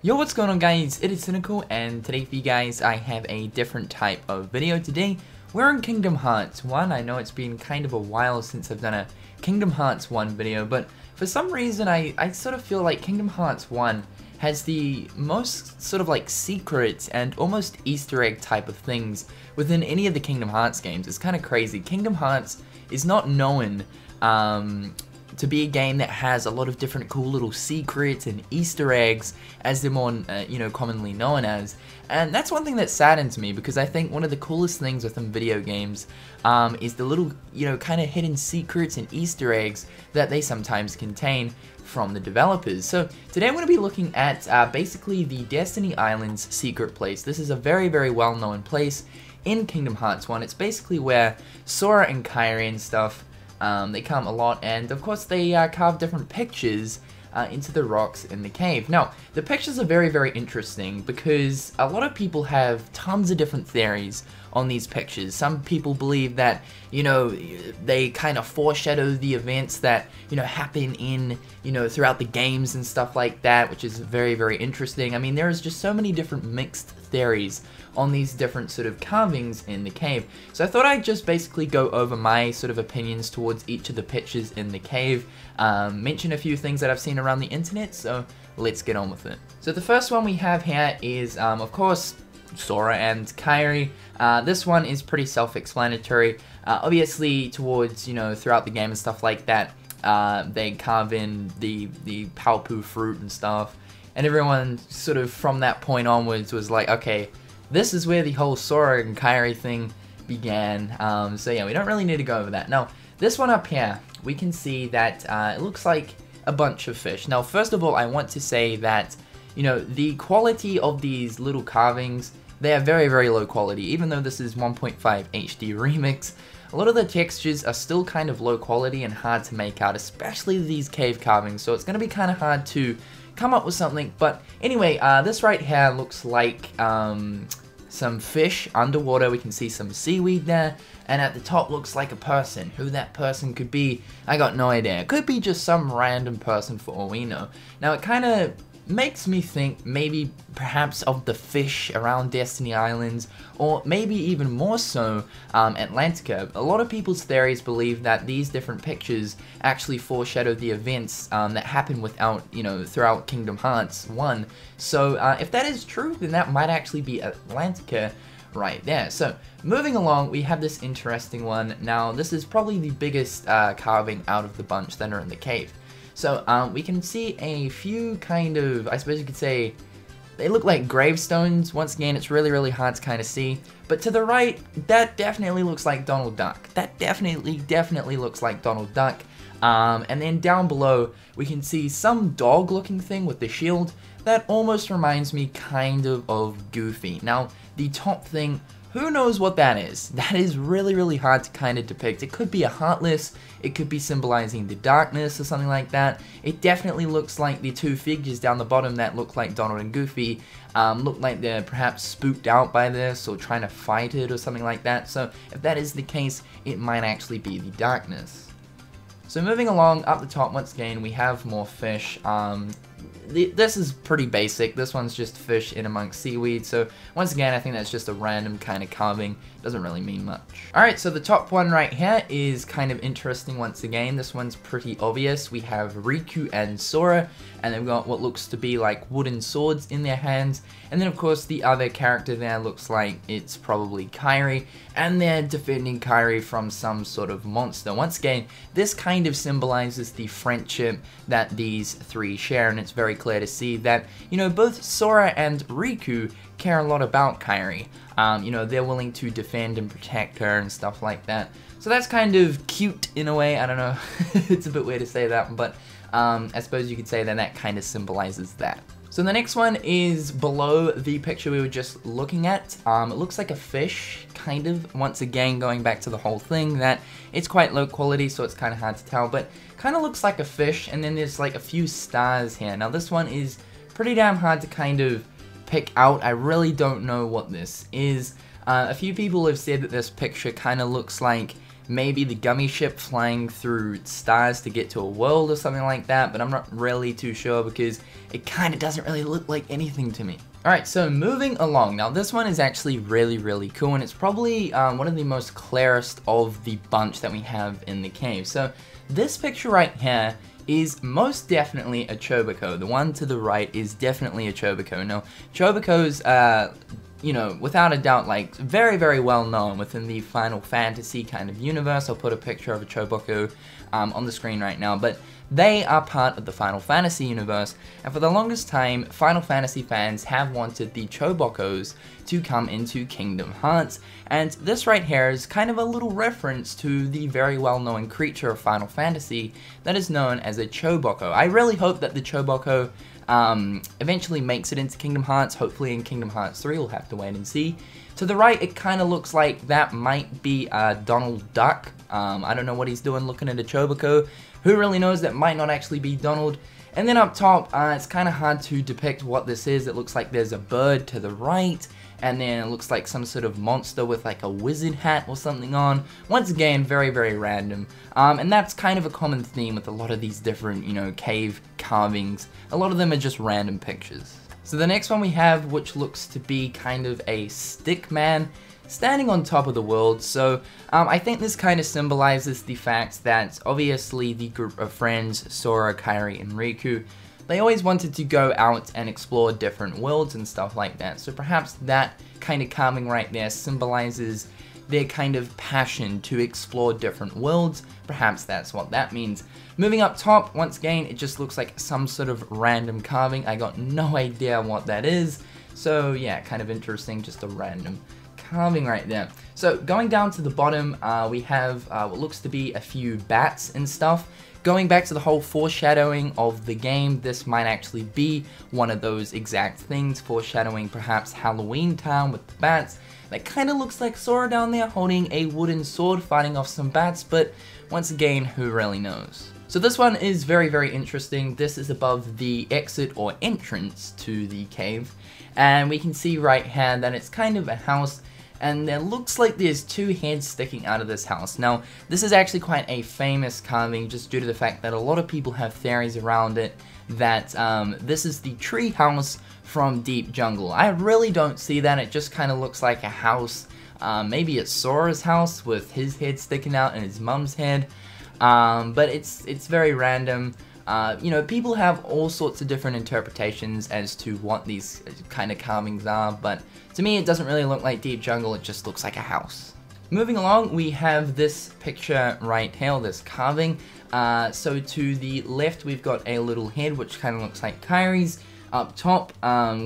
Yo, what's going on guys, it is Cynical, and today for you guys I have a different type of video. Today we're on Kingdom Hearts 1. I know it's been kind of a while since I've done a Kingdom Hearts 1 video, but for some reason I sort of feel like Kingdom Hearts 1 has the most sort of like secret and almost Easter egg type of things within any of the Kingdom Hearts games. It's kind of crazy. Kingdom Hearts is not known to be a game that has a lot of different cool little secrets and Easter eggs, as they're more, commonly known as. And that's one thing that saddens me, because I think one of the coolest things within video games is the little, kind of hidden secrets and Easter eggs that they sometimes contain from the developers. So today I'm going to be looking at basically the Destiny Islands secret place. This is a very, very well-known place in Kingdom Hearts 1. It's basically where Sora and Kairi and stuff, they come a lot, and of course they carve different pictures into the rocks in the cave. Now, the pictures are very, very interesting because a lot of people have tons of different theories on these pictures. Some people believe that, they kind of foreshadow the events that, happen in, throughout the games and stuff like that, which is very, very interesting. I mean, there is just so many different mixed theories on these different sort of carvings in the cave. So I thought I'd just basically go over my sort of opinions towards each of the pictures in the cave, mention a few things that I've seen around the internet, so let's get on with it. So the first one we have here is, of course, Sora and Kairi. This one is pretty self-explanatory. Obviously, towards, throughout the game and stuff like that, they carve in the Paopu fruit and stuff, and everyone sort of from that point onwards was like, okay, this is where the whole Sora and Kairi thing began. So yeah, we don't really need to go over that. Now, this one up here, we can see that it looks like a bunch of fish. Now, first of all, I want to say that, the quality of these little carvings, they are very, very low quality. Even though this is 1.5 HD remix, a lot of the textures are still kind of low quality and hard to make out, especially these cave carvings. So it's going to be kind of hard to come up with something. But anyway, this right here looks like some fish underwater. We can see some seaweed there, and at the top looks like a person. Who that person could be, I got no idea. It could be just some random person for all we know. Now, it kind of makes me think maybe perhaps of the fish around Destiny Islands, or maybe even more so Atlantica. A lot of people's theories believe that these different pictures actually foreshadow the events that happen throughout Kingdom Hearts 1. So if that is true, then that might actually be Atlantica right there. So moving along, we have this interesting one. Now, this is probably the biggest carving out of the bunch that are in the cave. So we can see a few kind of, I suppose you could say, they look like gravestones. Once again, it's really, really hard to kind of see. But to the right, that definitely looks like Donald Duck. That definitely looks like Donald Duck. And then down below, we can see some dog-looking thing with the shield. That almost reminds me kind of Goofy. Now, the top thing, who knows what that is? That is really, really hard to kind of depict. It could be a Heartless, it could be symbolizing the darkness or something like that. It definitely looks like the two figures down the bottom that look like Donald and Goofy look like they're perhaps spooked out by this or trying to fight it or something like that. So if that is the case, it might actually be the darkness. So moving along up the top, once again, we have more fish. This is pretty basic. This one's just fish in amongst seaweed. So once again, I think that's just a random kind of carving. Doesn't really mean much. Alright, so the top one right here is kind of interesting once again. This one's pretty obvious. We have Riku and Sora, and they've got what looks to be like wooden swords in their hands. And then of course the other character there looks like it's probably Kairi, and they're defending Kairi from some sort of monster. Once again, this kind of symbolizes the friendship that these three share, and it's very clear to see that, both Sora and Riku care a lot about Kairi. They're willing to defend and protect her and stuff like that. So that's kind of cute in a way. I don't know. It's a bit weird to say that, but I suppose you could say that kind of symbolizes that. So the next one is below the picture we were just looking at. It looks like a fish, kind of. Once again, going back to the whole thing that it's quite low quality, so it's kind of hard to tell, but kind of looks like a fish, and then there's like a few stars here. Now this one is pretty damn hard to kind of pick out. I really don't know what this is. A few people have said that this picture kind of looks like maybe the gummy ship flying through stars to get to a world or something like that, but I'm not really too sure because it kind of doesn't really look like anything to me. Alright, so moving along. Now this one is actually really cool, and it's probably one of the most clearest of the bunch that we have in the cave. So this picture right here is most definitely a Cho'Bako. The one to the right is definitely a Cho'Bako. Now, Cho'Bako's, you know, without a doubt, like, very well known within the Final Fantasy kind of universe. I'll put a picture of a Cho'Bako on the screen right now, but they are part of the Final Fantasy universe, and for the longest time, Final Fantasy fans have wanted the Cho'Bakos to come into Kingdom Hearts, and this right here is kind of a little reference to the very well-known creature of Final Fantasy that is known as a Cho'Bako. I really hope that the Cho'Bako eventually makes it into Kingdom Hearts. Hopefully in Kingdom Hearts 3, we'll have to wait and see. To the right, it kind of looks like that might be Donald Duck. I don't know what he's doing looking at a Cho'Bako. Who really knows? That might not actually be Donald. And then up top, it's kind of hard to depict what this is. It looks like there's a bird to the right, and then it looks like some sort of monster with like a wizard hat or something on. Once again, very random. And that's kind of a common theme with a lot of these different, you know, cave carvings. A lot of them are just random pictures. So the next one we have, which looks to be kind of a stick man standing on top of the world. So I think this kind of symbolizes the fact that obviously the group of friends, Sora, Kairi, and Riku, they always wanted to go out and explore different worlds and stuff like that. So perhaps that kind of carving right there symbolizes their kind of passion to explore different worlds. Perhaps that's what that means. Moving up top, once again, it just looks like some sort of random carving. I got no idea what that is. So yeah, kind of interesting, just a random carving right there. So going down to the bottom, we have what looks to be a few bats and stuff. Going back to the whole foreshadowing of the game, this might actually be one of those exact things, foreshadowing perhaps Halloween Town with the bats. That kind of looks like Sora down there holding a wooden sword fighting off some bats, but once again, who really knows? So this one is very interesting. This is above the exit or entrance to the cave, and we can see right here that it's kind of a house, and it looks like there's two heads sticking out of this house. Now, this is actually quite a famous carving just due to the fact that a lot of people have theories around it that this is the tree house from Deep Jungle. I really don't see that. It just kind of looks like a house. Maybe it's Sora's house with his head sticking out and his mum's head. But it's very random. You know, people have all sorts of different interpretations as to what these kind of carvings are, but to me it doesn't really look like Deep Jungle, it just looks like a house. Moving along, we have this picture right here, this carving. So to the left we've got a little head which kind of looks like Kairi's. Up top,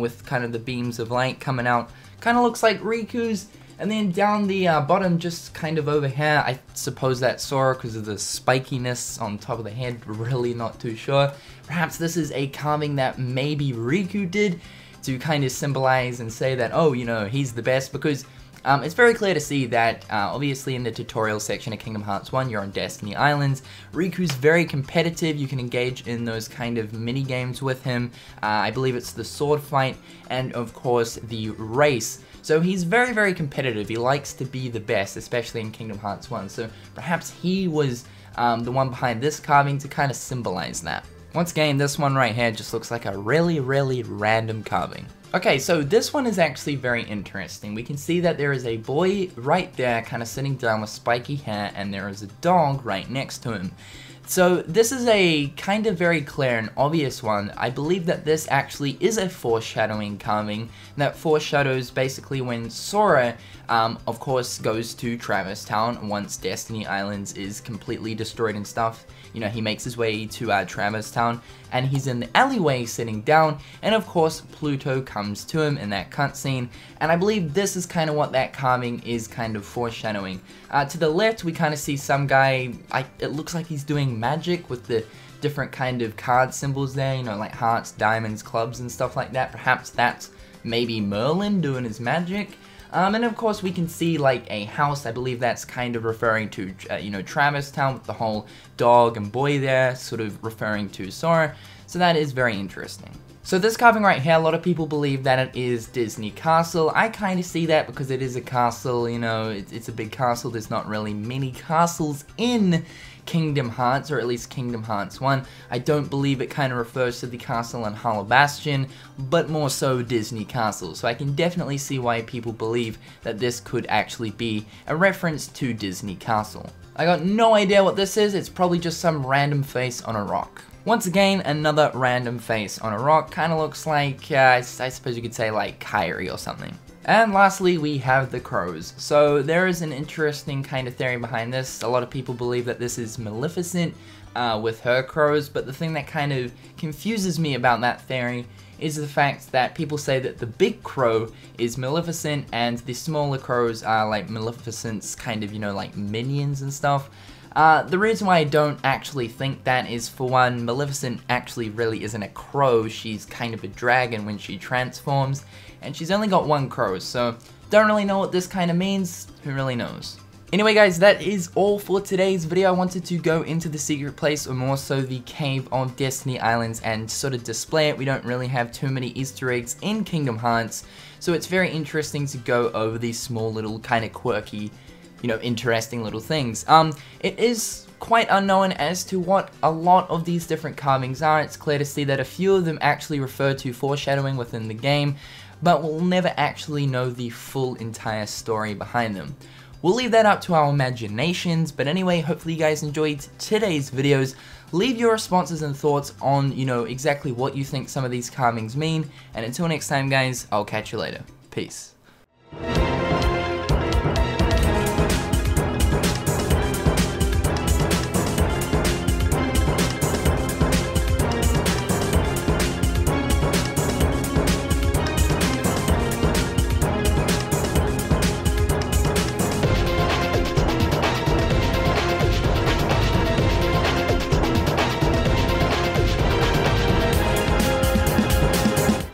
with kind of the beams of light coming out, kind of looks like Riku's. And then down the bottom, just kind of over here, I suppose that's Sora because of the spikiness on top of the head, really not too sure. Perhaps this is a carving that maybe Riku did to kind of symbolize and say that, oh, you know, he's the best, because it's very clear to see that, obviously in the tutorial section of Kingdom Hearts 1, you're on Destiny Islands. Riku's very competitive, you can engage in those kind of mini games with him. I believe it's the sword fight, and of course the race. So he's very competitive, he likes to be the best, especially in Kingdom Hearts 1. So perhaps he was the one behind this carving to kind of symbolize that. Once again, this one right here just looks like a really random carving. Okay, so this one is actually very interesting. We can see that there is a boy right there kind of sitting down with spiky hair, and there is a dog right next to him. So this is a kind of very clear and obvious one. I believe that this actually is a foreshadowing carving that foreshadows basically when Sora, of course, goes to Traverse Town once Destiny Islands is completely destroyed and stuff. You know, he makes his way to Traverse Town, and he's in the alleyway sitting down, and of course Pluto comes to him in that cutscene, and I believe this is kind of what that carving is kind of foreshadowing. To the left we kind of see some guy, it looks like he's doing magic with the different kind of card symbols there, you know, like hearts, diamonds, clubs and stuff like that. Perhaps that's maybe Merlin doing his magic. And of course we can see like a house. I believe that's kind of referring to, you know, Traverse Town with the whole dog and boy there, sort of referring to Sora. So that is very interesting. So this carving right here, a lot of people believe that it is Disney Castle. I kind of see that because it is a castle, you know, it's a big castle. There's not really many castles in Kingdom Hearts, or at least Kingdom Hearts 1. I don't believe it kind of refers to the castle in Hollow Bastion, but more so Disney Castle. So I can definitely see why people believe that this could actually be a reference to Disney Castle. I got no idea what this is. It's probably just some random face on a rock. Once again, another random face on a rock. Kind of looks like, I suppose you could say like Kairi or something. And lastly, we have the crows. So there is an interesting kind of theory behind this. A lot of people believe that this is Maleficent with her crows, but the thing that kind of confuses me about that theory is the fact that people say that the big crow is Maleficent and the smaller crows are like Maleficent's kind of, you know, like minions and stuff. The reason why I don't actually think that is, for one, Maleficent actually really isn't a crow. She's kind of a dragon when she transforms, and she's only got one crow, so don't really know what this kind of means. Who really knows? Anyway guys, that is all for today's video. I wanted to go into the secret place, or more so the Cave of Destiny Islands, and sort of display it. We don't really have too many Easter eggs in Kingdom Hearts, so it's very interesting to go over these small little kind of quirky, you know, interesting little things. It is quite unknown as to what a lot of these different carvings are. It's clear to see that a few of them actually refer to foreshadowing within the game, but we'll never actually know the full entire story behind them. We'll leave that up to our imaginations, but anyway, hopefully you guys enjoyed today's videos. Leave your responses and thoughts on, you know, exactly what you think some of these carvings mean, and until next time guys, I'll catch you later. Peace.